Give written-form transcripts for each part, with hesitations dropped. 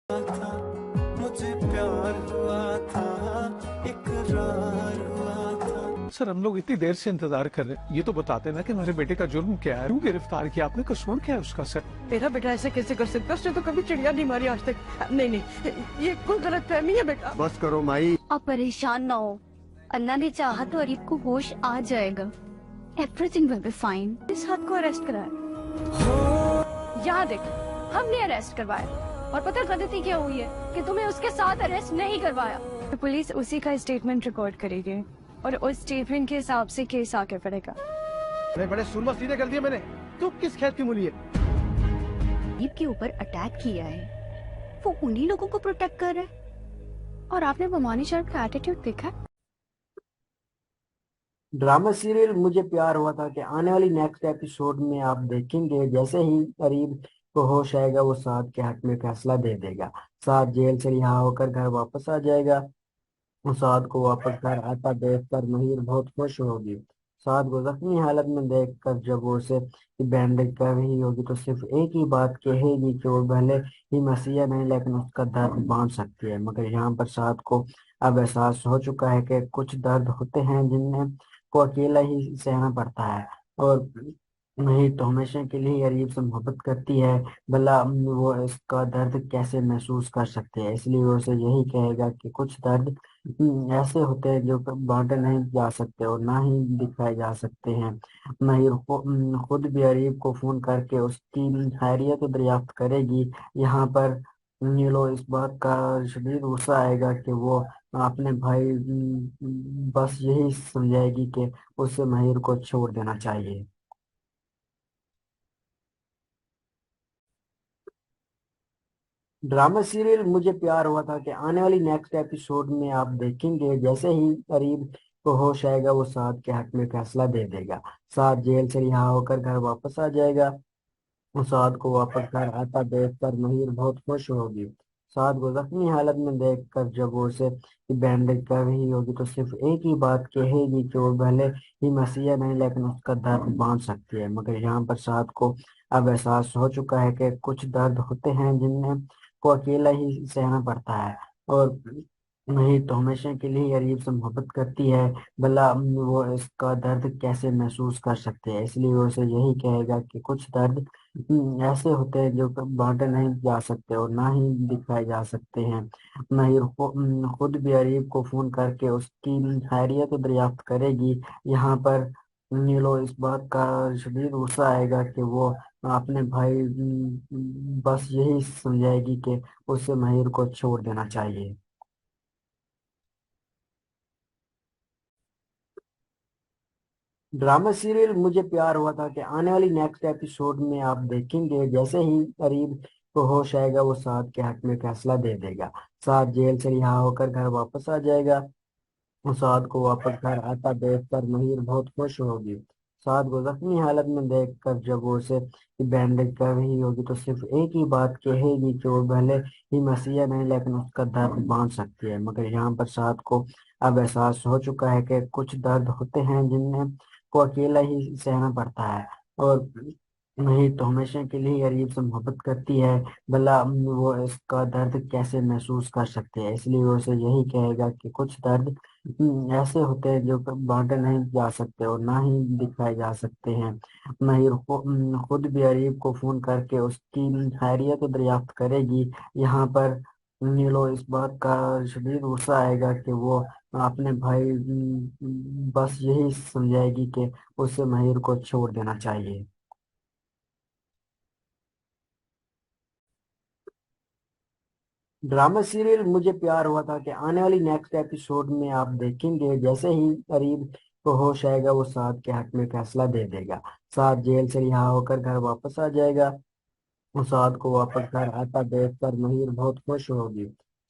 था, मुझे प्यार हुआ था, इकरार हुआ था। सर हम लोग इतनी देर से इंतजार कर रहे हैं, ये तो बताते ना कि हमारे बेटे का जुर्म क्या है, क्यों गिरफ्तार किया आपने, कसूर क्या है उसका सर? मेरा बेटा ऐसे कैसे कर सकता है? उसने तो कभी चिड़िया नहीं मारी आज तक। नहीं नहीं, ये कोई गलत फहमी है बेटा। बस करो माई। आप परेशान ना हो, अल्लाह ने चाहा तो अरीब को होश आ जाएगा। Everything will be fine. इस हाथ को अरेस्ट कराया, यहाँ देख, हमने अरेस्ट करवाया। और पता है गलती क्या हुई है कि तुम्हें उसके साथ अरेस्ट नहीं करवाया। तो पुलिस उसी का स्टेटमेंट रिकॉर्ड करेगी और उस स्टेटमेंट के हिसाब से केस आगे बढ़ेगा। बड़े सुरमा सीधे कर दिए मैंने। तू किस खेत की मूली है? अरीब के ऊपर अटैक किया है, वो उन्हीं लोगों को प्रोटेक्ट कर रहा है। और आपने बमानी शर्ट का एटीट्यूड देखा? ड्रामा सीरियल मुझे प्यार हुआ था कि आने वाली नेक्स्ट एपिसोड में आप देखेंगे जैसे ही करीब को होश आएगा वो साद के हक में फैसला दे देगा। साद जेल से रिहा होकर घर वापस आ जाएगा। साद को वापस घर आता देखकर महिर बहुत खुश होगी। साद को जख्मी हालत में देखकर जब वो उसे बैंडेज कर रही होगी तो सिर्फ एक ही बात कहेगी कि वो भले ही मसीहा नहीं लेकिन उसका दर्द बांध सकती है। मगर यहाँ पर साद को अब एहसास हो चुका है कि कुछ दर्द होते हैं जिन्हें को अकेला ही सहना पड़ता है। और नहीं तो हमेशा के लिए अरीब से मोहब्बत करती है, भला वो इसका दर्द कैसे महसूस कर सकते हैं। इसलिए वो उसे यही कहेगा कि कुछ दर्द ऐसे होते हैं जो बांटे नहीं जा सकते और ना ही दिखाए जा सकते हैं। महिर खुद भी अरीब को फोन करके उसकी खैरियत दरियाफ्त करेगी। यहाँ पर ये लो इस बात का शदीद गुस्सा आएगा कि वो अपने भाई बस यही समझाएगी कि उसे महिर को छोड़ देना चाहिए। ड्रामा सीरियल मुझे प्यार हुआ था कि आने वाली नेक्स्ट एपिसोड में आप देखेंगे जैसे ही करीब को होश आएगा वो साद के हक में फैसला दे देगा। साद जेल से रिहा होकर घर वापस आ जाएगा। साद को वापस घर आता देखकर महिर बहुत खुश होगी। साद को जख्मी हालत में देखकर जब वो उसे बैंडेज कर रही होगी तो सिर्फ एक ही बात कहेगी कि वो भले ही मसीहा नहीं लेकिन उसका दर्द बांध सकती है। मगर यहाँ पर साद को अब एहसास हो चुका है कि कुछ दर्द होते हैं जिन्हें को अकेला ही सहना पड़ता है। और नहीं तो हमेशा के लिए अरीब से मोहब्बत करती है, भला वो इसका दर्द कैसे महसूस कर सकते हैं। इसलिए वो उसे यही कहेगा कि कुछ दर्द ऐसे होते हैं जो बांटे नहीं जा सकते और ना ही दिखाए जा सकते हैं। महिर खुद भी अरीब को फोन करके उसकी खैरियत दरियाफ्त करेगी। यहाँ पर ये लो इस बात का शदीद गुस्सा आएगा कि वो अपने भाई बस यही समझाएगी कि उसे महिर को छोड़ देना चाहिए। ड्रामा सीरियल मुझे प्यार हुआ था कि आने वाली नेक्स्ट एपिसोड में आप देखेंगे जैसे ही करीब को होश आएगा वो साद के हक में फैसला दे देगा। साद जेल से रिहा होकर घर वापस आ जाएगा। साद को वापस घर आता देखकर महिर बहुत खुश होगी। साद को जख्मी हालत में देखकर जब वो उसे बैंडेज कर रही होगी तो सिर्फ एक ही बात कहेगी कि वो भले ही मसीहा नहीं लेकिन उसका दर्द बांध सकती है। मगर यहाँ पर साद को अब एहसास हो चुका है कि कुछ दर्द होते हैं जिन्हें को अकेला ही सहना पड़ता है। और नहीं तो हमेशा के लिए अरीब से मोहब्बत करती है, भला वो इसका दर्द कैसे महसूस कर सकते हैं। इसलिए वो उसे यही कहेगा कि कुछ दर्द ऐसे होते हैं जो बांटे नहीं जा सकते और ना ही दिखाए जा सकते हैं। महिर खुद भी अरीब को फोन करके उसकी खैरियत दरियाफ्त करेगी। यहाँ पर ये लो इस बात का शदीद गुस्सा आएगा कि वो अपने भाई बस यही समझाएगी कि उसे महिर को छोड़ देना चाहिए। ड्रामा सीरियल मुझे प्यार हुआ था कि आने वाली नेक्स्ट एपिसोड में आप देखेंगे जैसे ही करीब को होश आएगा वो साद के हक में फैसला दे देगा। साद जेल से रिहा होकर घर वापस आ जाएगा। साद को वापस घर आता देखकर महिर बहुत खुश होगी।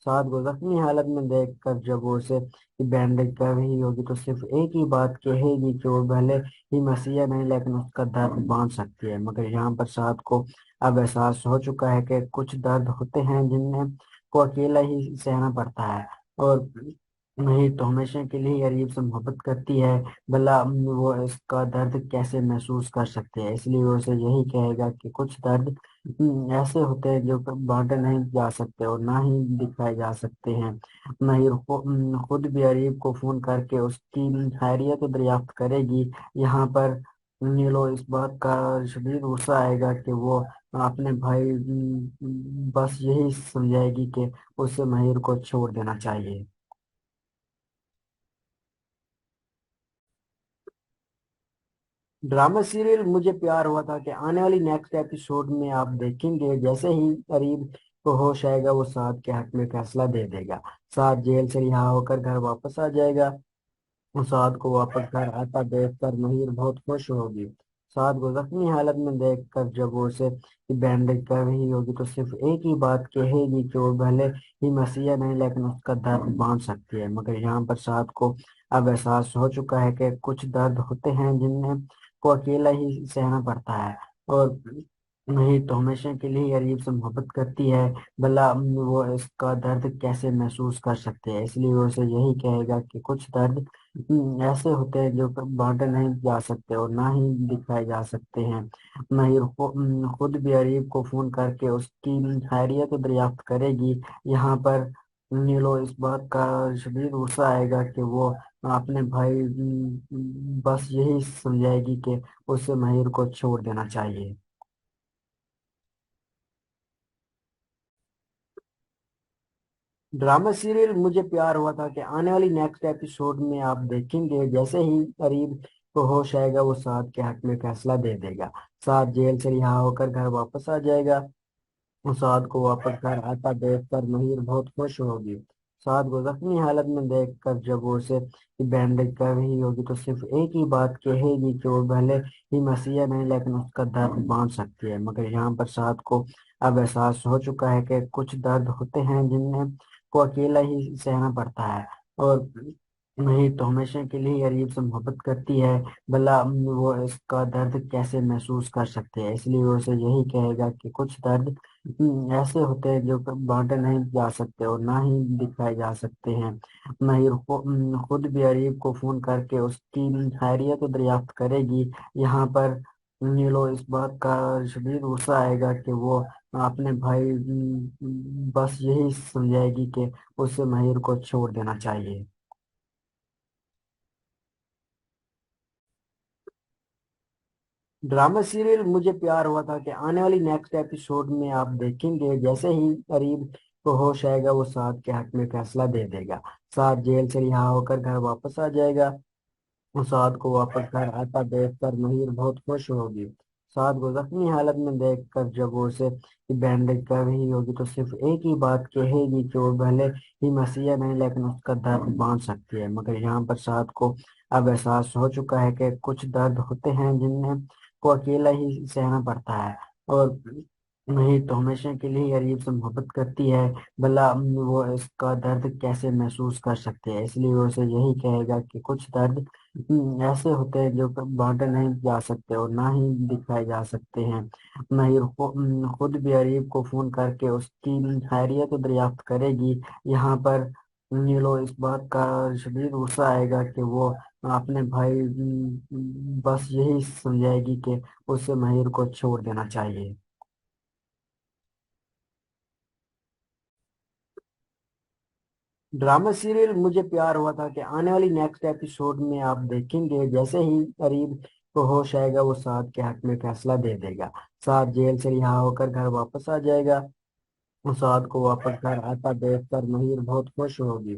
साद को जख्मी हालत में देखकर जब वो उसे बैंडेज कर रही होगी तो सिर्फ एक ही बात कहेगी कि वो भले ही मसीहा नहीं लेकिन उसका दर्द बांध सकती है। मगर यहाँ पर साद को अब एहसास हो चुका है कि कुछ दर्द होते हैं जिन्हें को अकेला ही सहना पड़ता है। और नहीं तो हमेशा के लिए अरीब से मोहब्बत करती है, भला वो इसका दर्द कैसे महसूस कर सकते हैं। इसलिए वो उसे यही कहेगा कि कुछ दर्द ऐसे होते हैं जो बांटे नहीं जा सकते और ना ही दिखाए जा सकते हैं। महिर खुद भी अरीब को फोन करके उसकी खैरियत दरियाफ्त करेगी। यहाँ पर नीलो इस बात का शदीद गुस्सा आएगा कि वो अपने भाई बस यही समझाएगी कि उसे महिर को छोड़ देना चाहिए। ड्रामा सीरियल मुझे प्यार हुआ था कि आने वाली नेक्स्ट एपिसोड में आप देखेंगे जैसे ही करीब को होश आएगा वो साद के हक में फैसला दे देगा। साद जेल से रिहा होकर घर वापस आ जाएगा। साद को वापस घर आता देखकर महिर बहुत खुश होगी। साद को जख्मी हालत में देखकर जब वो उसे बैंडेज कर रही होगी तो सिर्फ एक ही बात कहेगी कि वो भले ही मसीहा नहीं लेकिन उसका दर्द बांध सकती है। मगर यहाँ पर साद को अब एहसास हो चुका है कि कुछ दर्द होते हैं जिन्हें को अकेला ही सहना पड़ता है। और नहीं तो हमेशा के लिए अरीब से मोहब्बत करती है। भला वो इसका दर्द कैसे महसूस कर सकते हैं, इसलिए वो उसे यही कहेगा कि कुछ दर्द ऐसे होते हैं जो बांटे नहीं जा सकते और ना ही दिखाए जा सकते हैं। महिर खुद भी अरीब को फोन करके उसकी खैरियत दरियाफ्त करेगी। यहाँ पर नीलो इस बात का शदीद गुस्सा आएगा कि वो अपने भाई बस यही समझाएगी कि उसे महिर को छोड़ देना चाहिए। ड्रामा सीरियल मुझे प्यार हुआ था कि आने वाली नेक्स्ट एपिसोड में आप देखेंगे जैसे ही करीब को होश आएगा वो साद के हक में फैसला दे देगा। साद जेल से रिहा होकर घर वापस आ जाएगा। साद को वापस घर आता देखकर महिर बहुत खुश होगी। साद को जख्मी हालत में देखकर जब वो उसे बैंडेज कर रही होगी तो सिर्फ एक ही बात कहेगी कि वो भले ही मसीहा नहीं लेकिन उसका दर्द बांध सकती है। मगर यहाँ पर साद को अब एहसास हो चुका है कि कुछ दर्द होते हैं जिन्हें को अकेला ही सहना पड़ता है। और नहीं तो हमेशा के लिए अरीब से मोहब्बत करती है। भला वो इसका दर्द कैसे महसूस कर सकते हैं, इसलिए वो उसे यही कहेगा कि कुछ दर्द ऐसे होते हैं जो बांटे नहीं जा सकते और ना ही दिखाए जा सकते हैं। महिर खुद भी अरीब को फोन करके उसकी खैरियत दरियाफ्त करेगी। यहाँ पर नीलो इस बात का शदीद गुस्सा आएगा कि वो अपने भाई बस यही समझाएगी कि उसे महिर को छोड़ देना चाहिए। ड्रामा सीरियल मुझे प्यार हुआ था कि आने वाली नेक्स्ट एपिसोड में आप देखेंगे जैसे ही करीब को होश आएगा वो साद के हक में फैसला दे देगा। साद जेल से रिहा होकर घर वापस आ जाएगा। साद को वापस घर आता देखकर महिर बहुत खुश होगी। साद को जख्मी हालत में देखकर जब वो उसे बैंडेज कर रही होगी तो सिर्फ एक ही बात कहेगी कि वो भले ही मसीहा नहीं लेकिन उसका दर्द बांध सकती है। मगर यहाँ पर साद को अब एहसास हो चुका है कि कुछ दर्द होते हैं जिन्हें को अकेला ही सहना पड़ता है। और नहीं तो हमेशा के लिए अरीब से मोहब्बत करती है। भला वो इसका दर्द कैसे महसूस कर सकते हैं, इसलिए वो उसे यही कहेगा कि कुछ दर्द ऐसे होते हैं जो बांटे नहीं जा सकते और ना ही दिखाए जा सकते हैं। महिर खुद भी अरीब को फोन करके उसकी खैरियत दरियाफ्त करेगी। यहाँ पर नीलो इस बात का शदीद गुस्सा आएगा कि वो अपने भाई बस यही समझाएगी कि उसे महिर को छोड़ देना चाहिए। ड्रामा सीरियल मुझे प्यार हुआ था कि आने वाली नेक्स्ट एपिसोड में आप देखेंगे जैसे ही करीब को होश आएगा वो साद के हक में फैसला दे देगा। साद जेल से रिहा होकर घर वापस आ जाएगा। साद को वापस घर आता देखकर महिर बहुत खुश होगी।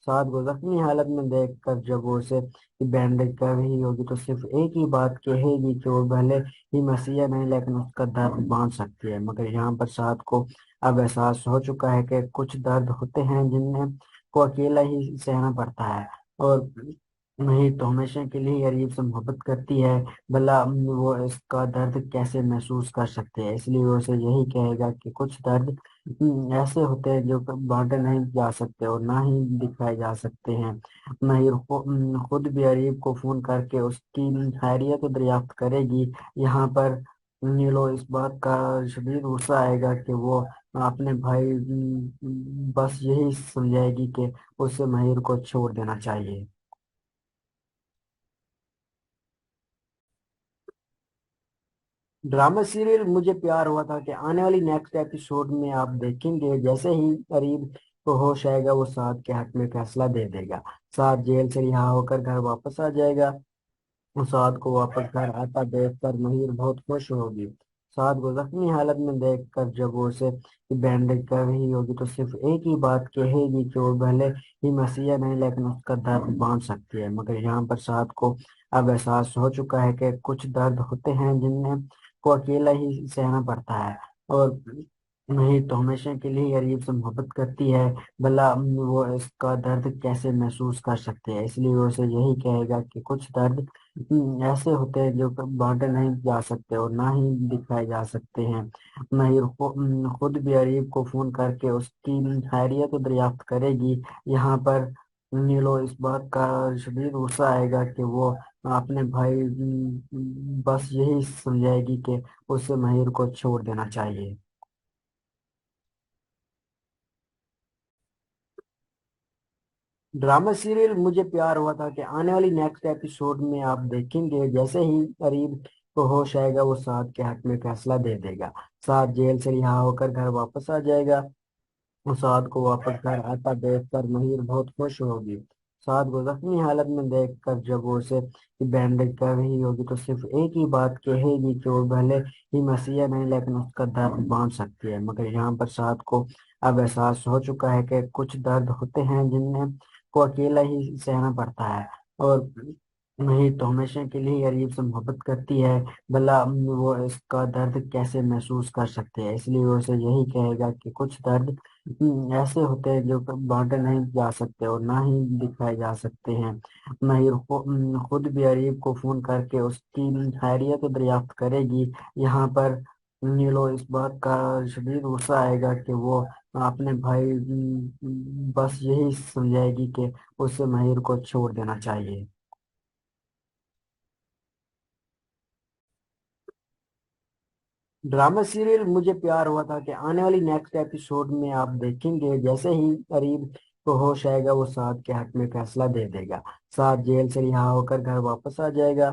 साद को जख्मी हालत में देखकर जब वो उसे बैंडेज कर रही होगी तो सिर्फ एक ही बात कहेगी कि वो भले ही मसीहा नहीं लेकिन उसका दर्द बांध सकती है। मगर यहाँ पर साद को अब एहसास हो चुका है कि कुछ दर्द होते हैं जिन्हें को अकेला ही सहना पड़ता है। और नहीं तो हमेशा के लिए अरीब से मोहब्बत करती है। भला वो इसका दर्द कैसे महसूस कर सकते हैं, इसलिए वो उसे यही कहेगा कि कुछ दर्द ऐसे होते हैं जो बांटे नहीं जा सकते और ना ही दिखाए जा सकते हैं। महिर खुद भी अरीब को फोन करके उसकी खैरियत दरियाफ्त करेगी। यहाँ पर नीलो इस बात का शदीद गुस्सा आएगा कि वो अपने भाई बस यही समझाएगी कि उसे महिर को छोड़ देना चाहिए। ड्रामा सीरियल मुझे प्यार हुआ था कि आने वाली नेक्स्ट एपिसोड में आप देखेंगे जैसे ही करीब को होश आएगा वो साद के हक में फैसला दे देगा। साद जेल से रिहा होकर घर वापस आ जाएगा। साद को वापस घर आता देखकर महिर बहुत खुश होगी। साद को जख्मी हालत में देखकर जब वो उसे बैंडेज कर रही होगी तो सिर्फ एक ही बात कहेगी कि वो भले ही मसीहा नहीं लेकिन उसका दर्द बांध सकती है। मगर यहाँ पर साद को अब एहसास हो चुका है कि कुछ दर्द होते हैं जिन्हें को अकेला ही सहना पड़ता है। और नहीं तो हमेशा के लिए गरीब से मोहब्बत करती है। भला वो इसका दर्द कैसे महसूस कर सकते हैं। इसलिए वो उसे यही कहेगा कि कुछ दर्द ऐसे होते हैं जो बांटे नहीं जा सकते और ना ही दिखाए जा सकते हैं। महिर खुद भी अरीब को फोन करके उसकी खैरियत को दरियाफ्त करेगी। यहाँ पर नीलो इस बात का शदीद गुस्सा आएगा कि वो अपने भाई बस यही समझाएगी कि उसे महिर को छोड़ देना चाहिए। ड्रामा सीरियल मुझे प्यार हुआ था कि आने वाली नेक्स्ट एपिसोड में आप देखेंगे जैसे ही करीब को होश आएगा वो साद के हक में फैसला दे देगा। साद जेल से रिहा होकर घर वापस आ जाएगा। साद को वापस घर आता देखकर महिर बहुत खुश होगी। साद को जख्मी हालत में देखकर जब वो उसे बैंडेज कर रही होगी तो सिर्फ एक ही बात कहेगी कि वो भले ही मसीहा नहीं लेकिन उसका दर्द बांध सकती है। मगर यहाँ पर साद को अब एहसास हो चुका है कि कुछ दर्द होते हैं जिन्हें को अकेला ही सहना पड़ता है। और नहीं तो हमेशा के लिए गरीब से मोहब्बत करती है। भला वो इसका दर्द कैसे महसूस कर सकते हैं। इसलिए वो उसे यही कहेगा कि कुछ दर्द ऐसे होते हैं जो बांटे नहीं जा सकते और ना ही दिखाए जा सकते हैं। महिर खुद भी अरीब को फोन करके उसकी खैरियत को दरियाफ्त करेगी। यहाँ पर नीलो इस बात का शदीद गुस्सा आएगा कि वो अपने भाई बस यही समझाएगी कि उसे महिर को छोड़ देना चाहिए। ड्रामा सीरियल मुझे प्यार हुआ था कि आने वाली नेक्स्ट एपिसोड में आप देखेंगे जैसे ही करीब को होश आएगा वो साद के हक में फैसला दे देगा। साद जेल से रिहा होकर घर वापस आ जाएगा।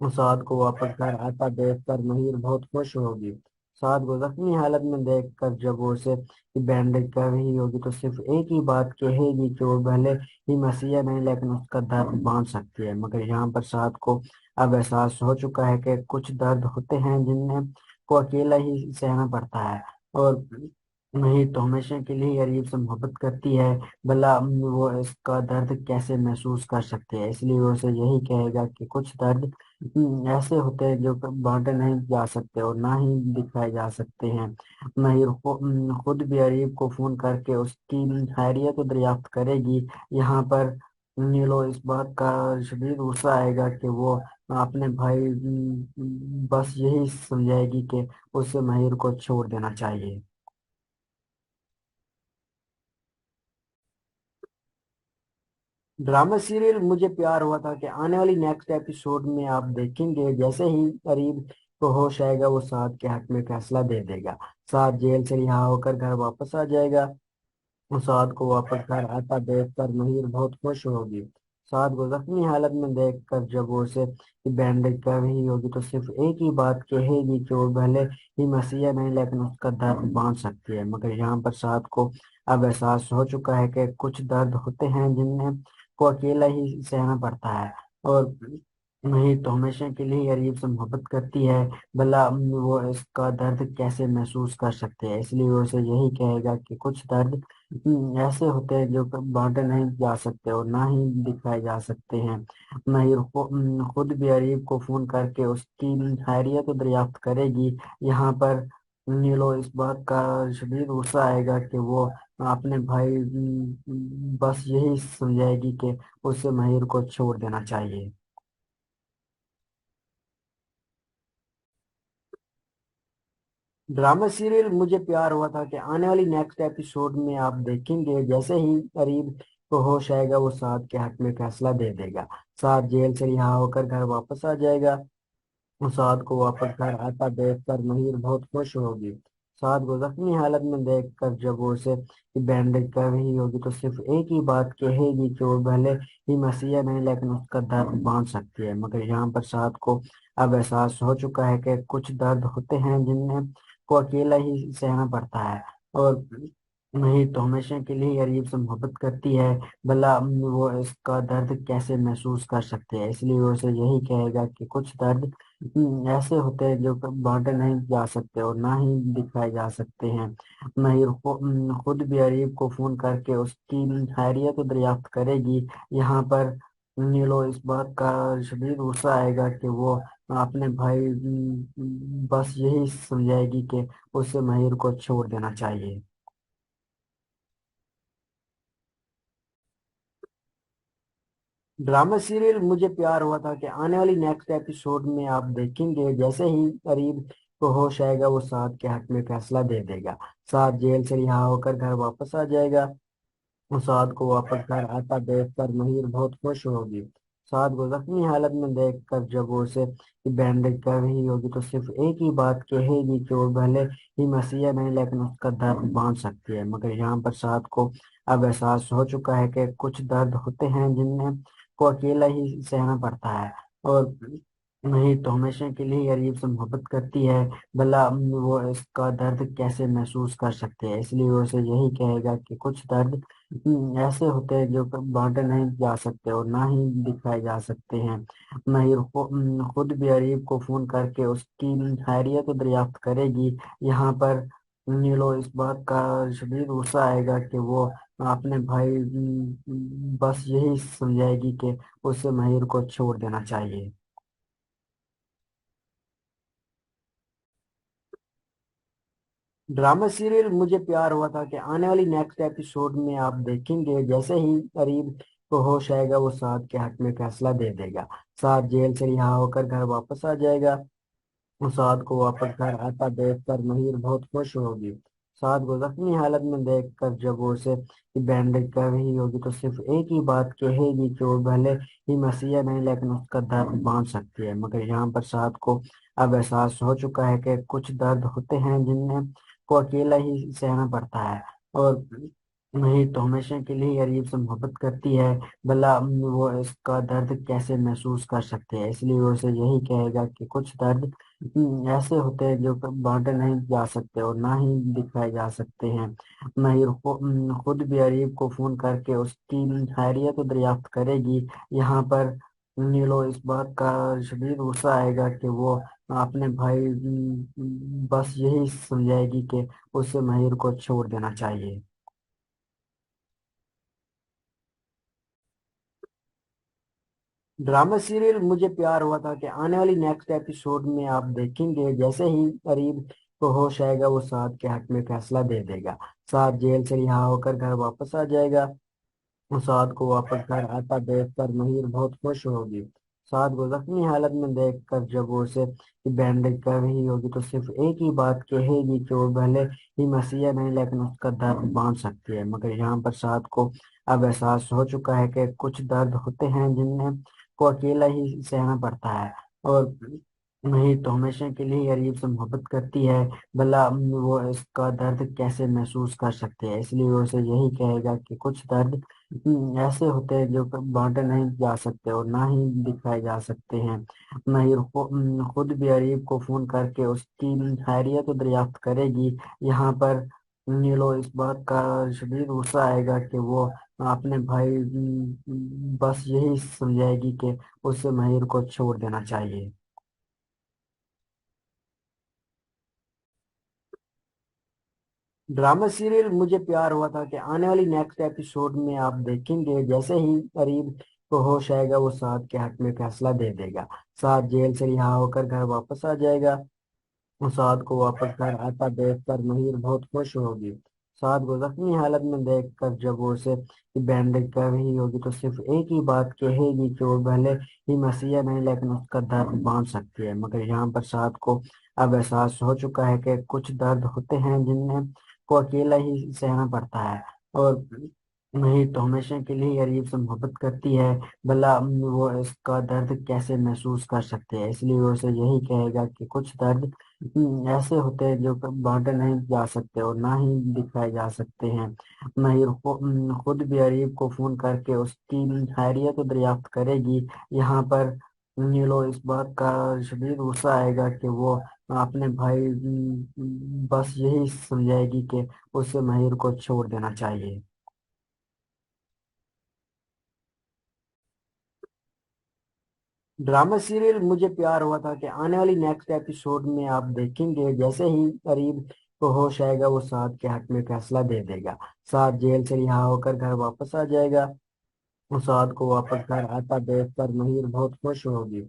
साद को वापस घर आता देखकर महिर बहुत खुश होगी। साद को जख्मी हालत में देखकर जब वो उसे बैंडेज कर रही होगी तो सिर्फ एक ही बात कहेगी कि वो भले ही मसीहा नहीं लेकिन उसका दर्द बांध सकती है। मगर यहाँ पर साद को अब एहसास हो चुका है कि कुछ दर्द होते हैं जिन्हें को अकेला ही सहना पड़ता है। और नहीं तो हमेशा के लिए गरीब से मोहब्बत करती है। भला वो इसका दर्द कैसे महसूस कर सकते हैं। इसलिए वो उसे यही कहेगा कि कुछ दर्द ऐसे होते हैं जो बांटे नहीं जा सकते और ना ही दिखाए जा सकते हैं। महिर खुद भी अरीब को फोन करके उसकी खैरियत को दरियाफ्त करेगी। यहाँ पर नीलो इस बात का शदीद गुस्सा आएगा कि वो अपने भाई बस यही समझाएगी कि उसे महिर को छोड़ देना चाहिए। ड्रामा सीरियल मुझे प्यार हुआ था कि आने वाली नेक्स्ट एपिसोड में आप देखेंगे जैसे ही करीब को होश आएगा वो साद के हक में फैसला दे देगा। साद जेल से रिहा होकर घर वापस आ जाएगा। साद को वापस घर आता देखकर महिर बहुत खुश होगी। साद को जख्मी हालत में देखकर जब वो उसे बैंडेज कर रही होगी तो सिर्फ एक ही बात कहेगी कि वो भले ही मसीहा नहीं लेकिन उसका दर्द बांध सकती है। मगर यहाँ पर साद को अब एहसास हो चुका है कि कुछ दर्द होते हैं जिन्हें को अकेला ही सहना पड़ता है। और नहीं तो हमेशा के लिए गरीब से मोहब्बत करती है। भला वो इसका दर्द कैसे महसूस कर सकते हैं। इसलिए वो उसे यही कहेगा कि कुछ दर्द ऐसे होते हैं जो बांटे नहीं जा सकते और ना ही दिखाए जा सकते हैं। महिर खुद भी अरीब को फोन करके उसकी खैरियत को दरियाफ्त करेगी। यहाँ पर नीलो इस बात का शदीद गुस्सा आएगा कि वो अपने भाई बस यही समझाएगी कि उसे महिर को छोड़ देना चाहिए। ड्रामा सीरियल मुझे प्यार हुआ था कि आने वाली नेक्स्ट एपिसोड में आप देखेंगे जैसे ही करीब को होश आएगा वो साद के हक में फैसला दे देगा। साद जेल से रिहा होकर घर वापस आ जाएगा। साद को वापस घर आता देखकर महिर बहुत खुश होगी। साद को जख्मी हालत में देखकर जब वो उसे बैंडेज कर रही होगी तो सिर्फ एक ही बात कहेगी कि वो भले ही मसीहा नहीं लेकिन उसका दर्द बांध सकती है। मगर यहाँ पर साद को अब एहसास हो चुका है कि कुछ दर्द होते हैं जिन्हें को अकेला ही सहना पड़ता है, और नहीं तो हमेशा के लिए अरीब से मोहब्बत करती है, भला वो इसका दर्द कैसे महसूस कर सकते हैं। इसलिए वो उसे यही कहेगा कि कुछ दर्द ऐसे होते हैं जो बांटे नहीं जा सकते और ना ही दिखाए जा सकते हैं। महिर खुद भी अरीब को फोन करके उसकी खैरियत को दरियाफ्त करेगी। यहाँ पर नीलो इस बात का शदीद गुस्सा आएगा कि वो अपने भाई बस यही समझाएगी कि उसे महिर को छोड़ देना चाहिए। ड्रामा सीरियल मुझे प्यार हुआ था कि आने वाली नेक्स्ट एपिसोड में आप देखेंगे जैसे ही करीब को होश आएगा वो साद के हक में फैसला दे देगा। साद जेल से रिहा होकर घर वापस आ जाएगा। साद को वापस घर आता देखकर महिर बहुत खुश होगी। साद को जख्मी हालत में देखकर जब वो उसे बैंडेज कर रही होगी तो सिर्फ एक ही बात कहेगी कि वो भले ही मसीहा नहीं लेकिन उसका दर्द बांध सकती है। मगर यहाँ पर साद को अब एहसास हो चुका है कि कुछ दर्द होते हैं जिन्हें को अकेला ही सहना पड़ता है, और नहीं तो हमेशा के लिए अरीब से मोहब्बत करती है, भला वो इसका दर्द कैसे महसूस कर सकते हैं। इसलिए वो उसे यही कहेगा कि कुछ दर्द ऐसे होते हैं जो बांटे नहीं जा सकते और ना ही दिखाए जा सकते हैं। महिर खुद भी अरीब को फोन करके उसकी खैरियत को दरियाफ्त करेगी। यहाँ पर नीलो इस बात का शदीद गुस्सा आएगा कि वो अपने भाई बस यही समझाएगी कि उसे महिर को छोड़ देना चाहिए। ड्रामा सीरियल मुझे प्यार हुआ था कि आने वाली नेक्स्ट एपिसोड में आप देखेंगे जैसे ही करीब को होश आएगा वो साद के हक में फैसला दे देगा। साद जेल से रिहा होकर घर वापस आ जाएगा। साद को वापस घर आता देखकर महिर बहुत खुश होगी। साद को जख्मी हालत में देखकर जब वो उसे बैंडेज कर रही होगी तो सिर्फ एक ही बात कहेगी कि वो भले ही मसीहा नहीं लेकिन उसका दर्द बांध सकती है। मगर यहाँ पर साद को अब एहसास हो चुका है कि कुछ दर्द होते हैं जिन्हें को अकेला ही सहना पड़ता है, और नहीं तो हमेशा के लिए अरीब से मोहब्बत करती है, भला वो इसका दर्द कैसे महसूस कर सकते हैं। इसलिए वो उसे यही कहेगा कि कुछ दर्द ऐसे होते हैं जो बांटे नहीं जा सकते और ना ही दिखाए जा सकते हैं। महिर खुद भी अरीब को फोन करके उसकी खैरियत को दरियाफ्त करेगी। यहाँ पर नीलो इस बात का शदीद गुस्सा आएगा कि वो अपने भाई बस यही समझाएगी कि उसे महिर को छोड़ देना चाहिए। ड्रामा सीरियल मुझे प्यार हुआ था कि आने वाली नेक्स्ट एपिसोड में आप देखेंगे जैसे ही करीब को होश आएगा वो साद के हक में फैसला दे देगा। साद जेल से रिहा होकर घर वापस आ जाएगा। साद को वापस घर आता देखकर महिर बहुत खुश होगी। साद को जख्मी हालत में देखकर जब वो उसे बैंडेज कर रही होगी तो सिर्फ एक ही बात कहेगी कि वो भले ही मसीहा नहीं लेकिन उसका दर्द बांध सकती है। मगर यहाँ पर साद को अब एहसास हो चुका है कि कुछ दर्द होते हैं जिन्हें को अकेला ही सहना पड़ता है, और नहीं तो हमेशा के लिए अरीब से मोहब्बत करती है, भला वो इसका दर्द कैसे महसूस कर सकते हैं। इसलिए वो उसे यही कहेगा कि कुछ दर्द ऐसे होते हैं जो बांटे नहीं जा सकते और ना ही दिखाए जा सकते हैं। महिर खुद भी अरीब को फोन करके उसकी खैरियत को दरियाफ्त करेगी। यहाँ पर नीलो इस बात का शदीद गुस्सा आएगा कि वो अपने भाई बस यही समझाएगी कि उसे महिर को छोड़ देना चाहिए। ड्रामा सीरियल मुझे प्यार हुआ था कि आने वाली नेक्स्ट एपिसोड में आप देखेंगे जैसे ही करीब को होश आएगा वो साद के हक में फैसला दे देगा। साद जेल से रिहा होकर घर वापस आ जाएगा। साद को वापस घर आता देखकर महिर बहुत खुश होगी। साद को जख्मी हालत में देखकर जब वो उसे बैंडेज कर रही होगी तो सिर्फ एक ही बात कहेगी कि वो भले ही मसीहा नहीं लेकिन उसका दर्द बांध सकती है। मगर यहाँ पर साद को अब एहसास हो चुका है कि कुछ दर्द होते हैं जिन्हें को अकेला ही सहना पड़ता है, और नहीं तो हमेशा के लिए अरीब से मोहब्बत करती है, भला वो इसका दर्द कैसे महसूस कर सकते हैं। इसलिए वो उसे यही कहेगा कि कुछ दर्द ऐसे होते हैं जो बांटे नहीं जा सकते और ना ही दिखाए जा सकते हैं। महिर खुद भी अरीब को फोन करके उसकी खैरियत को दरियाफ्त करेगी। यहाँ पर ये लो इस बात का शदीद गुस्सा आएगा कि वो अपने भाई बस यही समझाएगी कि उसे महिर को छोड़ देना चाहिए। ड्रामा सीरियल मुझे प्यार हुआ था कि आने वाली नेक्स्ट एपिसोड में आप देखेंगे जैसे ही करीब को होश आएगा वो साद के हक में फैसला दे देगा। साद जेल से रिहा होकर घर वापस आ जाएगा। साद को वापस घर आता देखकर महिर बहुत खुश होगी।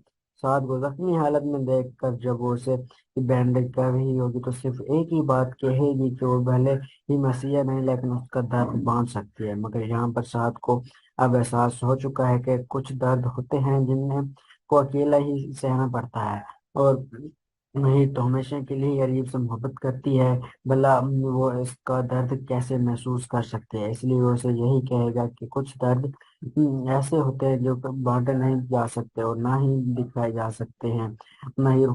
साद को जख्मी हालत में देखकर जब वो उसे बैंडेज कर रही होगी तो सिर्फ एक ही बात कहेगी कि वो भले ही मसीहा नहीं लेकिन उसका दर्द बांध सकती है। मगर यहाँ पर साद को अब एहसास हो चुका है कि कुछ दर्द होते हैं जिन्हें को अकेला ही सहना पड़ता है। और नहीं तो हमेशा के लिए अरीब से मोहब्बत करती है। भला वो इसका दर्द कैसे महसूस कर सकते हैं, इसलिए वो उसे यही कहेगा कि कुछ दर्द ऐसे होते हैं जो बांटे नहीं जा सकते और ना ही दिखाए जा सकते हैं। नहीं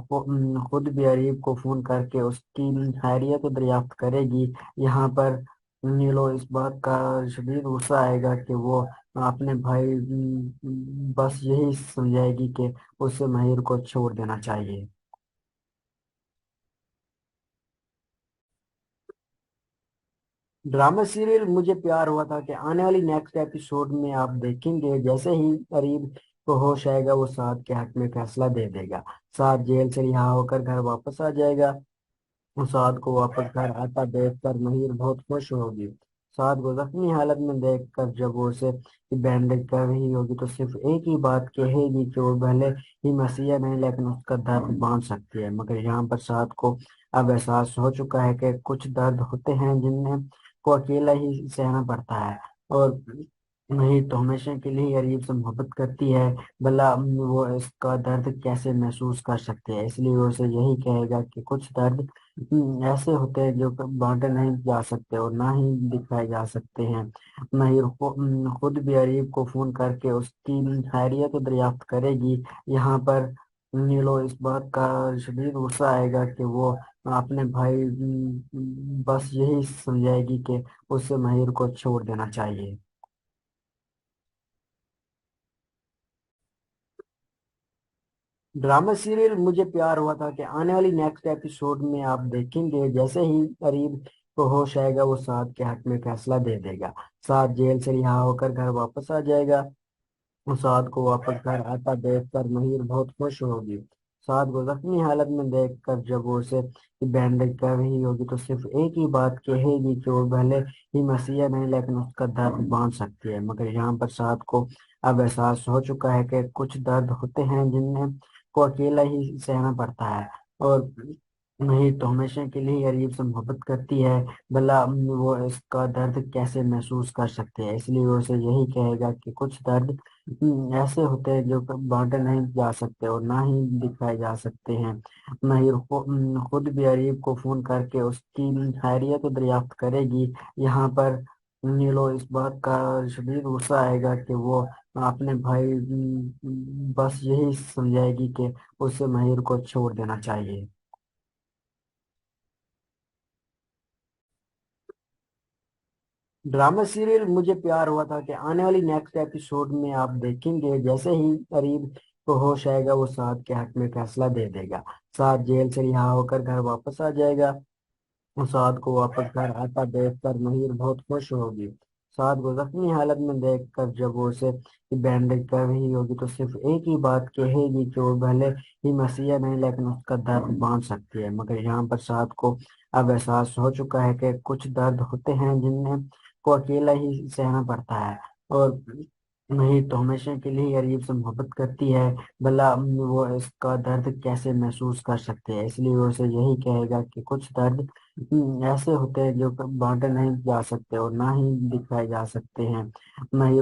खुद भी अरीब को फोन करके उसकी खैरियत को दरियाफ्त करेगी। यहाँ पर नीलो इस बात का शदीद गुस्सा आएगा कि वो अपने भाई बस यही समझाएगी कि उसे महिर को छोड़ देना चाहिए। ड्रामा सीरियल मुझे प्यार हुआ था कि आने वाली नेक्स्ट एपिसोड में आप देखेंगे जैसे ही करीब को होश आएगा वो साद के हक में फैसला दे देगा। साद जेल से रिहा होकर घर वापस आ जाएगा। साद को वापस घर आता देखकर महिर बहुत खुश होगी। साद को जख्मी हालत में देखकर जब वो उसे बैंडेज कर रही होगी तो सिर्फ एक ही बात कहेगी कि वो भले ही मसीहा नहीं लेकिन उसका दर्द बांध सकती है। मगर यहाँ पर साद को अब एहसास हो चुका है कि कुछ दर्द होते हैं जिन्हें को अकेला ही सहना पड़ता है। और नहीं तो हमेशा के लिए अरीब से मोहब्बत करती है। भला वो इसका दर्द कैसे महसूस कर सकते हैं, इसलिए वो उसे यही कहेगा कि कुछ दर्द ऐसे होते हैं जो बांटे नहीं जा सकते और ना ही दिखाए जा सकते हैं। नहीं खुद भी अरीब को फोन करके उसकी खैरियत को दरियाफ्त करेगी। यहाँ पर नीलो इस बात का शदीद गुस्सा आएगा कि वो अपने भाई बस यही समझाएगी कि उसे महिर को छोड़ देना चाहिए। ड्रामा सीरियल मुझे प्यार हुआ था कि आने वाली नेक्स्ट एपिसोड में आप देखेंगे जैसे ही करीब को होश आएगा वो साद के हक में फैसला दे देगा। साद जेल से रिहा होकर घर वापस आ जाएगा। साद को वापस घर आता देखकर महिर बहुत खुश होगी। साद को जख्मी हालत में देखकर जब वो उसे बैंडेज कर रही होगी तो सिर्फ एक ही बात कहेगी कि वो भले ही मसीहा नहीं लेकिन उसका दर्द बांध सकती है। मगर यहाँ पर साद को अब एहसास हो चुका है कि कुछ दर्द होते हैं जिन्हें को अकेला ही सहना पड़ता है। और नहीं तो हमेशा के लिए अरीब से मोहब्बत करती है। भला वो इसका दर्द कैसे महसूस कर सकते हैं, इसलिए वो उसे यही कहेगा कि कुछ दर्द ऐसे होते हैं जो बांटे नहीं जा सकते और ना ही दिखाए जा सकते हैं। नहीं खुद भी अरीब को फोन करके उसकी खैरियत को दरियाफ्त करेगी। यहाँ पर नीलो इस बात का शदीद गुस्सा आएगा कि वो अपने भाई बस यही समझाएगी कि उसे महिर को छोड़ देना चाहिए। ड्रामा सीरियल मुझे प्यार हुआ था कि आने वाली नेक्स्ट एपिसोड में आप देखेंगे जैसे ही करीब को होश आएगा वो साद के हक में फैसला दे देगा। साद जेल से रिहा होकर घर वापस आ जाएगा। साद को वापस घर आता देखकर महिर बहुत खुश होगी। साद को जख्मी हालत में देखकर जब वो उसे बैंडेज कर रही होगी तो सिर्फ एक ही बात कहेगी कि वो भले ही मसीहा नहीं लेकिन उसका दर्द बांध सकती है। मगर यहाँ पर साद को अब एहसास हो चुका है कि कुछ दर्द होते हैं जिन्हें को अकेला ही सहना पड़ता है। और नहीं तो हमेशा के लिए अरीब से मोहब्बत करती है। भला वो इसका दर्द कैसे महसूस कर सकते हैं, इसलिए वो उसे यही कहेगा कि कुछ दर्द ऐसे होते हैं जो बांटे नहीं जा सकते और ना ही दिखाए जा सकते हैं। नहीं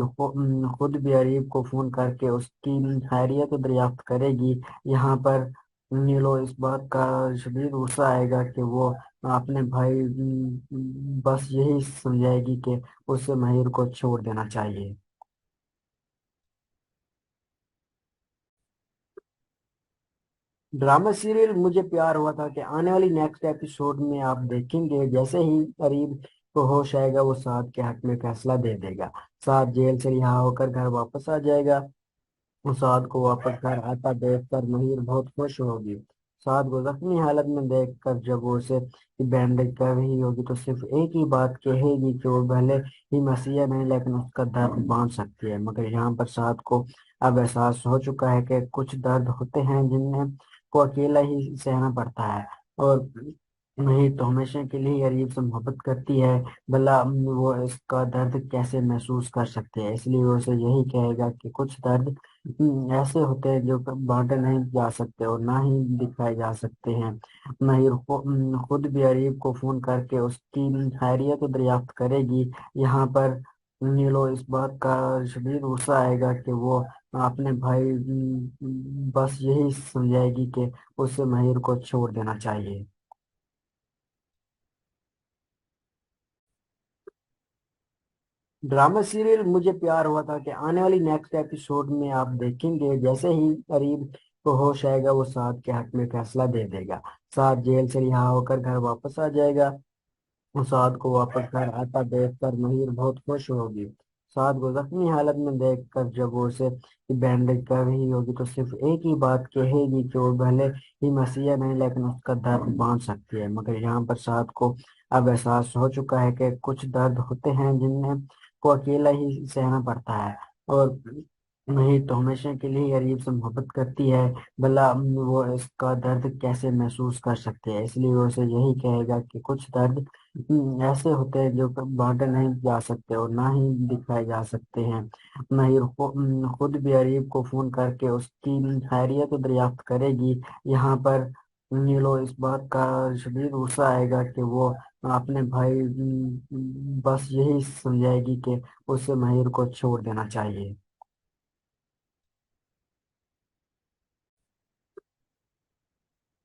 खुद भी अरीब को फोन करके उसकी खैरियत को दरियाफ्त करेगी। यहाँ पर नीलो इस बात का शदीद गुस्सा आएगा कि वो अपने भाई बस यही समझाएगी कि उसे महिर को छोड़ देना चाहिए। ड्रामा सीरियल मुझे प्यार हुआ था कि आने वाली नेक्स्ट एपिसोड में आप देखेंगे जैसे ही करीब को होश आएगा वो साद के हक में फैसला दे देगा। साद जेल से रिहा होकर घर वापस आ जाएगा। سعد کو واپس گھر آتا دیکھ کر مہیر بہت خوش ہوگی۔ سعد کو زخمی حالت میں دیکھ کر جب وہ اسے بینڈیج کر رہی ہوگی تو صرف ایک ہی بات کہے گی کہ وہ بھلے ہی مسیحا نہیں لیکن اس کا درد باندھ سکتی ہے، مگر یہاں پر سعد کو اب احساس ہو چکا ہے کہ کچھ درد ہوتے ہیں جنہیں کو اکیلا ہی سہنا پڑتا ہے، اور نہیں تو ہمیشہ کے لیے غریب سے محبت کرتی ہے، بھلا وہ اس کا درد کیسے محسوس کر سکتے ہیں، اس لیے وہ اسے یہی کہے گا کہ کچھ درد ایسے ہوتے ہیں جو بانٹے نہیں جا سکتے اور نہ ہی دکھائے جا سکتے ہیں۔ مہیر خود بھی غریب کو فون کر کے اس کی خیریت دریافت کرے گی۔ یہاں پر نیلو اس بات کا شدید غصہ آئے گا کہ وہ اپنے بھائی بس یہی سمجھائے گی کہ اسے مہیر کو چھوڑ دینا چاہیے۔ ڈرامہ سیریل مجھے پیار ہوا تھا کہ آنے والی نیکسٹ ایپیسوڈ میں آپ دیکھیں گے جیسے ہی قریب کو ہوش آئے گا وہ سعد کے حق میں فیصلہ دے دے گا۔ سعد جیل سے رہا ہو کر گھر واپس آ جائے گا۔ سعد کو واپس گھر آتا دیکھ کر مہیر بہت خوش ہوگی۔ سعد کو زخمی حالت میں دیکھ کر جب وہ اسے بینڈیج کر رہی ہوگی تو صرف ایک ہی بات کہے گی کہ وہ بھلے ہی مسیحا نہیں لیکن اس کا درد باندھ سکتی ہے، مگر یہاں پر سعد کو اب احساس ہو چکا ہے کہ کچھ درد ہوتے ہیں جنہیں کو اکیلا ہی سہنا پڑتا ہے، اور نہیں تو ہمیشہ کے لیے غریب سے محبت کرتی ہے، بھلا وہ اس کا درد کیسے محسوس کر سکتے ہیں، اس لیے وہ اسے یہی کہے گا کہ کچھ درد ایسے ہوتے ہیں جو بانٹے نہیں جا سکتے اور نہ ہی دکھائے جا سکتے ہیں۔ مہیر خود بھی غریب کو فون کر کے اس کی خیریت دریافت کرے گی۔ یہاں پر نیلو اس بات کا شدید غصہ آئے گا کہ وہ اپنے بھائی بس یہی سمجھائے گی کہ اسے مہیر کو چھوڑ دینا چاہیے۔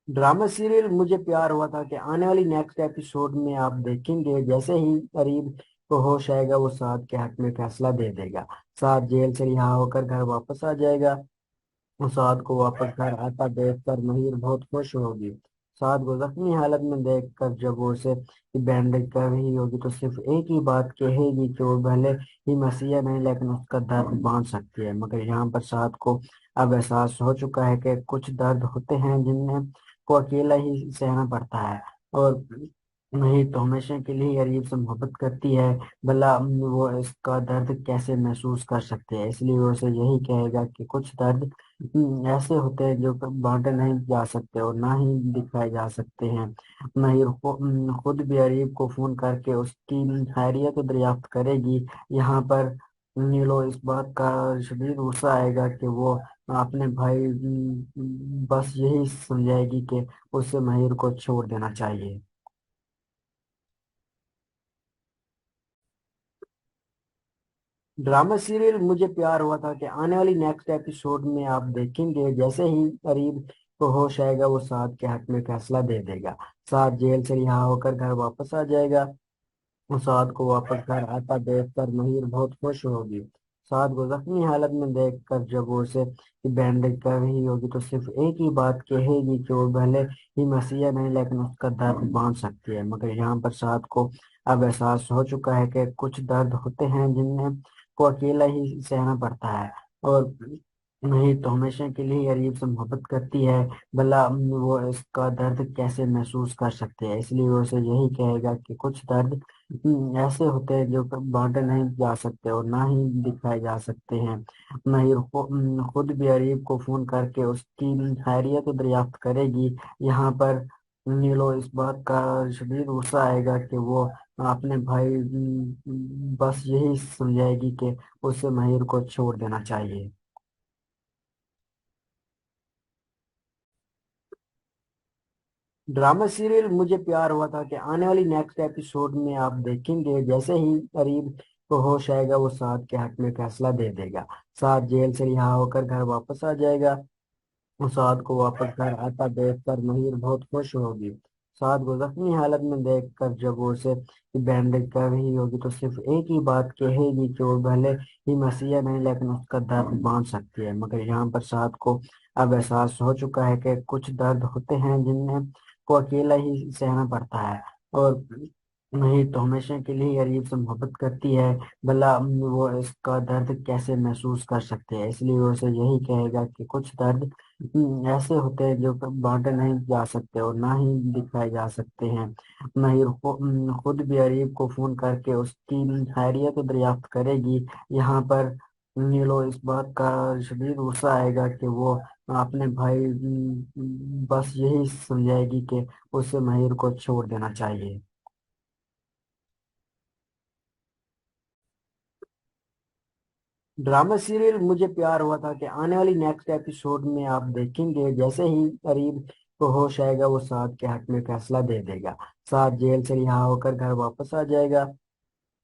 ڈرامہ سیریل مجھے پیار ہوا تھا کہ آنے والی نیکسٹ ایپیسوڈ میں آپ دیکھیں گے جیسے ہی قریب کو ہوش آئے گا وہ سعد کے حق میں فیصلہ دے دے گا۔ سعد جیل سے رہا ہو کر گھر واپس آ جائے گا۔ سعد کو واپس گھر آتا دیکھ کر مہیر بہت خوش ہوگی۔ سعد کو زخمی حالت میں دیکھ کر جب وہ اسے بینڈیج کر رہی ہوگی تو صرف ایک ہی بات کہے گی کہ وہ بھلے ہی مسیحا نہیں لیکن اس کا درد باندھ سکتی ہے، مگر یہاں پر سعد کو اب احساس ہو چکا ہے کہ کچھ درد ہوتے ہیں جنہیں کو اکیلا ہی سہنا پڑتا ہے، اور نہیں تو ہمیشہ کے لیے غریب سے محبت کرتی ہے، بھلا وہ اس کا درد کیسے محسوس کر سکتے ہیں، اس لیے وہ اسے یہی کہے گا کہ کچھ درد ایسے ہوتے ہیں جو بانٹے نہیں جا سکتے اور نہ ہی دکھائے جا سکتے ہیں۔ مہیر خود بھی غریب کو فون کر کے اس کی خیریت دریافت کرے گی۔ یہاں پر نیلو اس بات کا شدید غصہ آئے گا کہ وہ اپنے بھائی بس یہی سمجھائے گی کہ اسے مہیر کو چھوڑ دینا چاہیے۔ ڈرامہ سیریل مجھے پیار ہوا تھا کہ آنے والی نیکسٹ ایپیسوڈ میں آپ دیکھیں گے جیسے ہی قریب کو ہوش آئے گا وہ سعد کے حق میں فیصلہ دے دے گا۔ سعد جیل سے رہا ہو کر گھر واپس آ جائے گا۔ سعد کو واپس گھر آتا دیکھ کر مہیر بہت خوش ہوگی۔ سعد کو زخمی حالت میں دیکھ کر جب وہ اسے بینڈیج کر رہی ہوگی تو صرف ایک ہی بات کہے گی کہ وہ بھلے ہی مسیحا نہیں لیکن اس کا درد باندھ سکتی ہے، مگر یہاں پر سعد کو اب احساس ہو چکا ہے کہ کچھ درد ہوتے ہیں جنہیں کو اکیلا ہی سہنا پڑتا ہے، اور نہیں تو ہمیشہ کے لیے غریب سے محبت کرتی ہے، بھلا وہ اس کا درد کیسے محسوس کر سکتے ہیں، اس لیے وہ اسے یہی کہے گا کہ کچھ درد ایسے ہوتے ہیں جو بانٹے نہیں جا سکتے اور نہ ہی دکھائے جا سکتے ہیں۔ مہیر خود بھی غریب کو فون کر کے اس کی خیریت دریافت کرے گی۔ یہاں پر نیلو اس بات کا شدید غصہ آئے گا کہ وہ اپنے بھائی بس یہی سمجھائے گی کہ اسے مہیر کو چھوڑ دینا چاہیے۔ ڈرامہ سیریل مجھے پیار ہوا تھا کہ آنے والی نیکسٹ ایپیسوڈ میں آپ دیکھیں گے جیسے ہی قریب کو ہوش آئے گا وہ سعد کے حق میں فیصلہ دے دے گا۔ سعد جیل سے رہا ہو کر گھر واپس آ جائے گا۔ سعد کو واپس گھر آتا دیکھ کر مہیر بہت خوش ہوگی۔ سعد کو زخمی حالت میں دیکھ کر جب وہ اسے بینڈیج کر رہی ہوگی تو صرف ایک ہی بات کہے گی کہ وہ بھلے ہی مسیحا نہیں لیکن اس کا درد باندھ سکتی ہے، مگر یہاں پر سعد کو اب احساس ہو چکا ہے کہ کچھ درد ہوتے ہیں جنہیں کو اکیلا ہی سہنا پڑتا ہے، اور نہیں تو ہمیشہ کے لیے غریب سے محبت کرتی ہے، بھلا وہ اس کا درد کیسے محسوس کر سکتے ہیں، اس لیے وہ اسے یہی کہے گا کہ کچھ درد ایسے ہوتے ہیں جو بانٹے نہیں جا سکتے اور نہ ہی دکھائے جا سکتے ہیں۔ مہیر خود بھی غریب کو فون کر کے اس کی خیریت دریافت کرے گی۔ یہاں پر نیلو اس بات کا شدید غصہ آئے گا کہ وہ اپنے بھائی بس یہی سمجھائے گی کہ اسے مہیر کو چھوڑ دینا چاہیے۔ ڈرامہ سیریل مجھے پیار ہوا تھا کہ آنے والی نیکسٹ ایپیسوڈ میں آپ دیکھیں گے جیسے ہی قریب کو ہوش آئے گا وہ سعد کے حق میں فیصلہ دے دے گا۔ سعد جیل سے رہا ہو کر گھر واپس آ جائے گا۔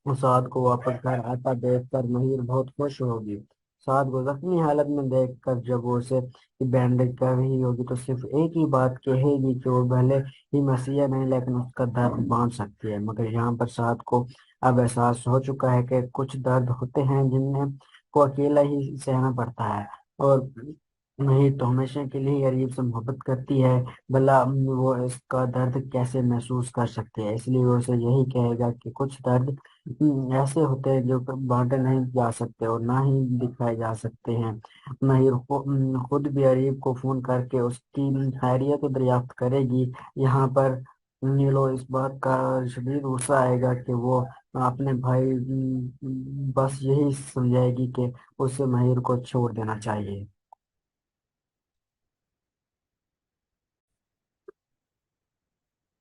سعد کو واپس گھر آتا دیکھ کر مہیر بہت خوش ہوگی۔ سعد کو زخمی حالت میں دیکھ کر جب وہ اسے بینڈیج کر رہی ہوگی تو صرف ایک ہی بات کہے گی کہ وہ بھلے ہی مسیحا نہیں لیکن اس کا درد باندھ سکتی ہے، مگر یہاں پر سعد کو اب احساس ہو چکا ہے کہ کچھ درد ہوتے ہیں جنہیں کو اکیلا ہی سہنا پڑتا ہے، اور نہیں تو ہمیشہ کے لیے غریب سے محبت کرتی ہے، بھلا وہ اس کا درد کیسے محسوس کر سکتے ہیں، اس لیے وہ اسے یہی کہے گا کہ کچھ درد ایسے ہوتے ہیں جو بانٹے نہیں جا سکتے اور نہ ہی دکھائے جا سکتے ہیں۔ مہیر خود بھی غریب کو فون کر کے اس کی خیریت دریافت کرے گی۔ یہاں پر نیلو اس بات کا شدید غصہ آئے گا کہ وہ اپنے بھائی بس یہی سمجھائے گی کہ اسے مہیر کو چھوڑ دینا چاہیے۔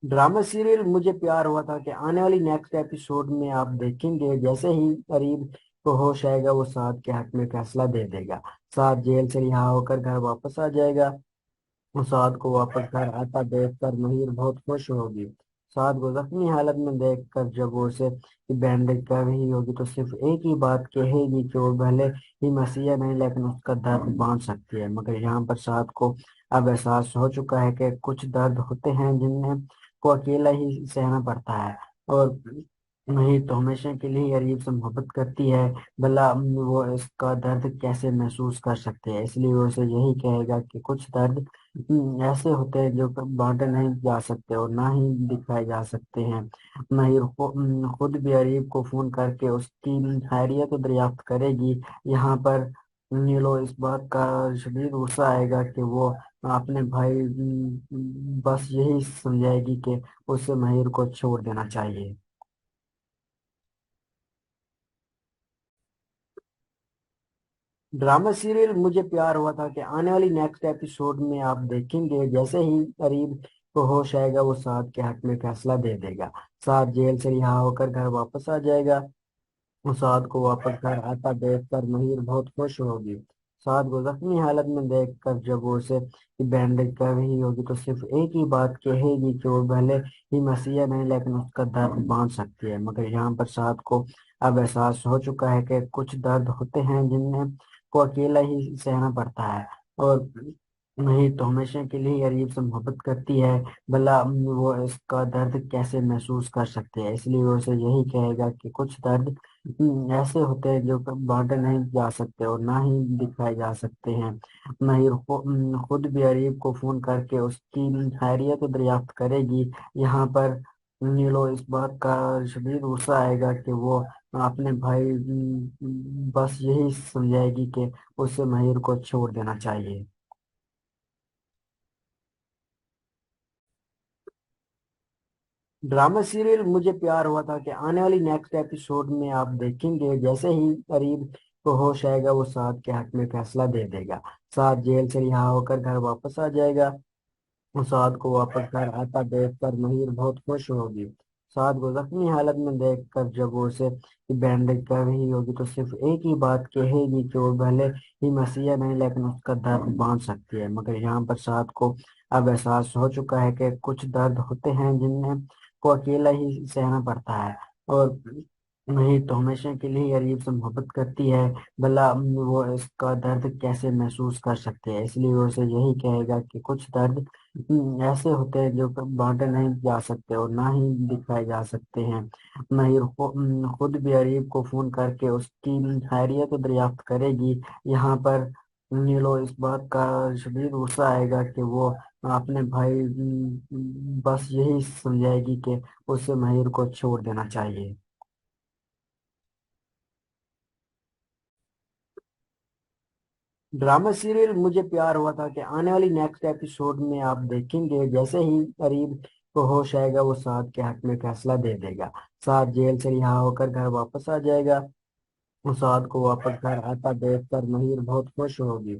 ڈرامہ سیریل مجھے پیار ہوا تھا کہ آنے والی نیکسٹ ایپیسوڈ میں آپ دیکھیں گے جیسے ہی قریب کو ہوش آئے گا وہ سعد کے حق میں فیصلہ دے دے گا۔ سعد جیل سے رہا ہو کر گھر واپس آ جائے گا۔ سعد کو واپس گھر آتا دیکھ کر مہیر بہت خوش ہوگی۔ سعد کو زخمی حالت میں دیکھ کر جب وہ اسے بینڈیج کر رہی ہوگی تو صرف ایک ہی بات کہے گی کہ وہ بھلے ہی مسیحا نہیں لیکن اس کا درد باندھ سکتی ہے، مگر یہاں پر سعد کو اب احساس ہو چکا ہے کہ کچھ درد ہوتے ہیں جنہیں کو اکیلا ہی سہنا پڑتا ہے، اور نہیں تو ہمیشہ کے لیے غریب سے محبت کرتی ہے، بھلا وہ اس کا درد کیسے محسوس کر سکتے ہیں، اس لیے وہ اسے یہی کہے گا کہ کچھ درد ایسے ہوتے ہیں جو بانٹے نہیں جا سکتے اور نہ ہی دکھائے جا سکتے ہیں۔ مہیر خود بھی غریب کو فون کر کے اس کی خیریت دریافت کرے گی۔ یہاں پر نیلو اس بات کا شدید غصہ آئے گا کہ وہ اپنے بھائی بس یہی سمجھائے گی کہ اسے مہیر کو چھوڑ دینا چاہیے۔ ڈرامہ سیریل مجھے پیار ہوا تھا کہ آنے والی نیکسٹ ایپیسوڈ میں آپ دیکھیں گے جیسے ہی قریب کو ہوش آئے گا وہ سعد کے حق میں فیصلہ دے دے گا۔ سعد جیل سے رہا ہو کر گھر واپس آ جائے گا۔ سعد کو واپس گھر آتا دیکھ کر مہیر بہت خوش ہوگی۔ سعد کو زخمی حالت میں دیکھ کر جب وہ اسے بینڈیج کر رہی ہوگی تو صرف ایک ہی بات کہے گی کہ وہ بھلے ہی مسیحا نہیں لیکن اس کا درد باندھ سکتی ہے، مگر یہاں پر سعد کو اب احساس ہو چکا ہے کہ کچھ درد ہوتے ہیں جنہیں کو اکیلا ہی سہنا پڑتا ہے، اور نہیں تو ہمیشہ کے لیے غریب سے محبت کرتی ہے، بھلا وہ اس کا درد کیسے محسوس کر سکتے ہیں، اس لیے وہ اسے یہی کہے گا کہ کچھ درد ایسے ہوتے ہیں جو بانٹے نہیں جا سکتے اور نہ ہی دکھائے جا سکتے ہیں۔ مہیر خود بھی غریب کو فون کر کے اس کی خیریت دریافت کرے گی۔ یہاں پر نیلو اس بات کا شدید غصہ آئے گا کہ وہ اپنے بھائی بس یہی سمجھائے گی کہ اسے مہیر کو چھوڑ دینا چاہیے۔ ڈرامہ سیریل مجھے پیار ہوا تھا کہ آنے والی نیکسٹ ایپیسوڈ میں آپ دیکھیں گے جیسے ہی قریب کو ہوش آئے گا وہ سعد کے حق میں فیصلہ دے دے گا۔ سعد جیل سے رہا ہو کر گھر واپس آ جائے گا۔ سعد کو واپس گھر آتا دیکھ کر مہیر بہت خوش ہوگی۔ سعد کو زخمی حالت میں دیکھ کر جب وہ اسے بینڈیج کر رہی ہوگی تو صرف ایک ہی بات کہے گی کہ وہ بھلے ہی مسیحا نہیں لیکن اس کا درد باندھ سکتی ہے، مگر یہاں پر سعد کو اب احساس ہو چکا ہے کہ کچھ درد ہوتے ہیں جنہیں کو اکیلا ہی سہنا پڑتا ہے، اور نہیں تو ہمیشہ کے لیے غریب سے محبت کرتی ہے، بھلا وہ اس کا درد کیسے محسوس کر سکتے ہیں، اس لیے وہ اسے یہی کہے گا کہ کچھ درد ایسے ہوتے ہیں جو بانٹے نہیں جا سکتے اور نہ ہی دکھائے جا سکتے ہیں۔ مہیر خود بھی غریب کو فون کر کے اس کی خیریت دریافت کرے گی۔ یہاں پر ये लो इस बात का शदीद गुस्सा आएगा कि वो अपने भाई बस यही समझाएगी कि उसे महिर को छोड़ देना चाहिए। ड्रामा सीरियल मुझे प्यार हुआ था कि आने वाली नेक्स्ट एपिसोड में आप देखेंगे जैसे ही करीब को होश आएगा वो साद के हक में फैसला दे देगा। साद जेल से रिहा होकर घर वापस आ जाएगा। साद को वापस घर आता देखकर महिर बहुत खुश होगी।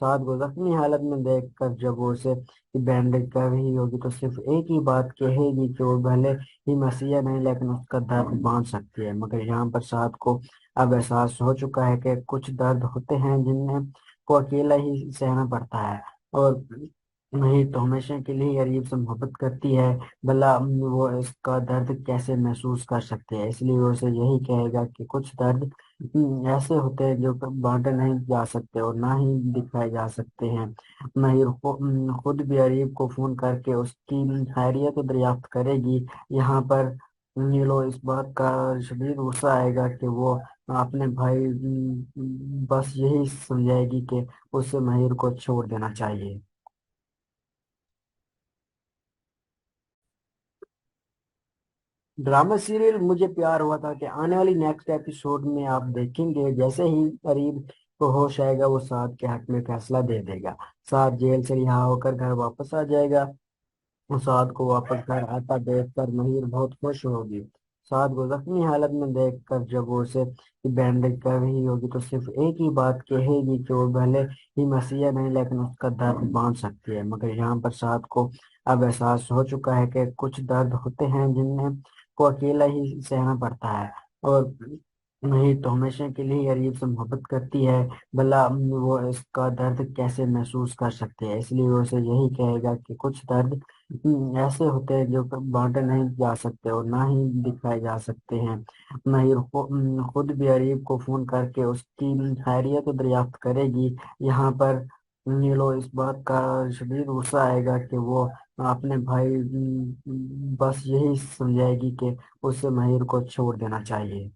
साद को जख्मी हालत में देखकर जब वो उसे बैंडेज कर रही होगी तो सिर्फ एक ही बात कहेगी कि वो भले ही मसीहा नहीं लेकिन उसका दर्द बांध सकती है। मगर यहाँ पर साद को अब एहसास हो चुका है कि कुछ दर्द होते हैं जिन्हें को अकेला ही सहना पड़ता है। और नहीं तो हमेशा के लिए अरीब से मोहब्बत करती है, भला वो इसका दर्द कैसे महसूस कर सकते हैं। इसलिए वो उसे यही कहेगा कि कुछ दर्द ऐसे होते हैं जो बांटे नहीं जा सकते और ना ही दिखाए जा सकते हैं। महिर खुद भी अरीब को फोन करके उसकी खैरियत को दरियाफ्त करेगी। यहाँ पर ये लो इस बात का शदीद गुस्सा आएगा कि वो अपने भाई बस यही समझाएगी कि उसे महिर को छोड़ देना चाहिए। ड्रामा सीरियल मुझे प्यार हुआ था कि आने वाली नेक्स्ट एपिसोड में आप देखेंगे जैसे ही करीब को होश आएगा वो साद के हक में फैसला दे देगा। साद जेल से रिहा होकर घर वापस आ जाएगा। साद को वापस घर आता देखकर महिर बहुत खुश होगी। साद को जख्मी हालत में देखकर जब वो उसे बैंडेज कर रही होगी तो सिर्फ एक ही बात कहेगी कि वो भले ही मसीहा नहीं लेकिन उसका दर्द बांध सकती है। मगर यहाँ पर साद को अब एहसास हो चुका है कि कुछ दर्द होते हैं जिन्हें को अकेला ही सहना पड़ता है। और नहीं तो हमेशा के लिए अरीब से मोहब्बत करती है, भला वो इसका दर्द कैसे महसूस कर सकते हैं। इसलिए वो उसे यही कहेगा कि कुछ दर्द ऐसे होते हैं जो बांटे नहीं जा सकते और ना ही दिखाए जा सकते हैं। महिर खुद भी अरीब को फोन करके उसकी खैरियत को दरियाफ्त करेगी। यहाँ पर ये लो इस बात का शदीद गुस्सा आएगा कि वो अपने भाई बस यही समझाएगी कि उसे महिर को छोड़ देना चाहिए।